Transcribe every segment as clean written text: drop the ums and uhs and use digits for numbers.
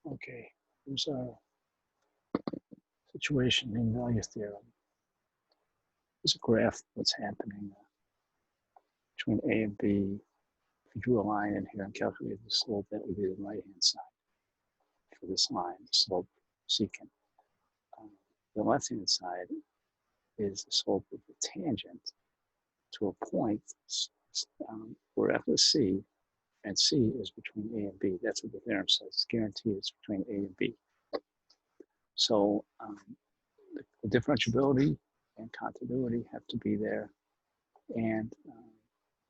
Okay, here's our situation mean value theorem. There's a graph of what's happening between A and B. If you drew a line in here and calculated the slope, that would be the right-hand side for this line, the slope secant. The left-hand side is the slope of the tangent to a point where F is C, and C is between A and B. That's what the theorem says. It's guaranteed it's between A and B. So the differentiability and continuity have to be there, and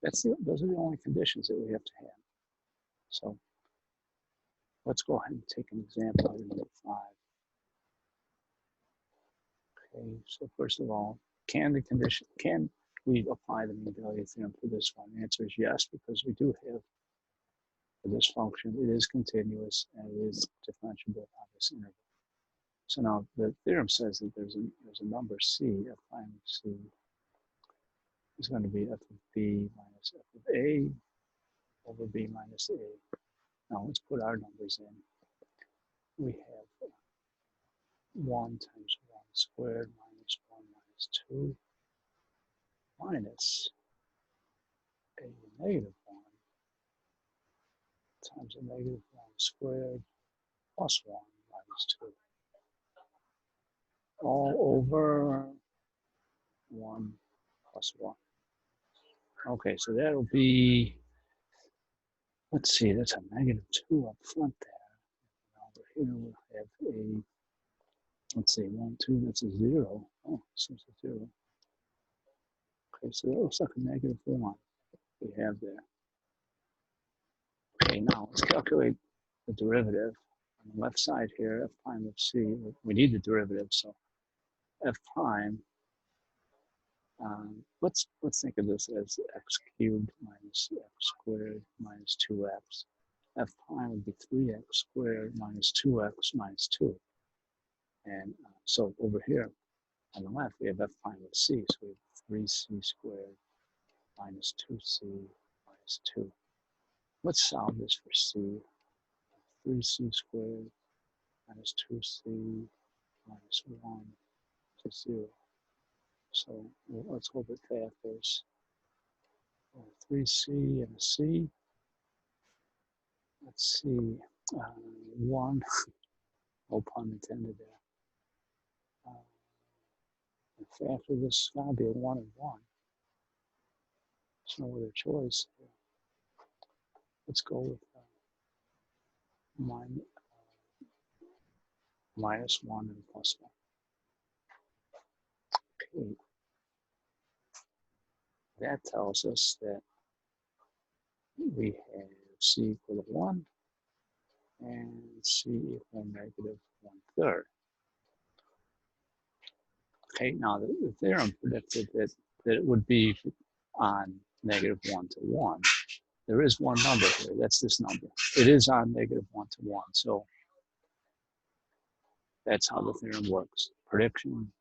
those are the only conditions that we have to have. So let's go ahead and take an example of number 5. Okay, so first of all, can we apply the mean value theorem for this one? The answer is yes, because we do have for this function, it is continuous and it is differentiable on this interval. So now the theorem says that there's a number C, f prime of C is going to be f of B minus f of A over B minus A. Now let's put our numbers in. We have 1 times 1 squared minus 1 minus 2 minus a negative 1 times a negative 1 squared plus 1 minus 2. All over 1 plus 1. Okay, so that'll be, let's see, that's a negative 2 up front there. Over here we'll have a, let's see, 1, 2, that's a 0. Oh, this is a 0. Okay, so that looks like a negative 1 we have there. Okay, now let's calculate the derivative. On the left side here, f prime of C, we need the derivative, so f prime, let's think of this as x cubed minus x squared minus 2x. F prime would be 3x squared minus 2x minus 2. And so over here on the left, we have f prime of C, so we have 3c squared minus 2c minus 2. Let's solve this for C. 3c squared minus 2c minus 1 to 0. So let's hope it factors. 3c and a c. Let's see, 1, no pun intended there. Factor this is going to be a 1 and 1. There's no other choice here. Let's go with minus 1 and plus 1. Okay. That tells us that we have C equal to 1 and C equal negative 1/3. Okay, now the theorem predicted that it would be on negative 1 to 1. There is one number here, that's this number. It is on negative 1 to 1, so that's how the theorem works. Prediction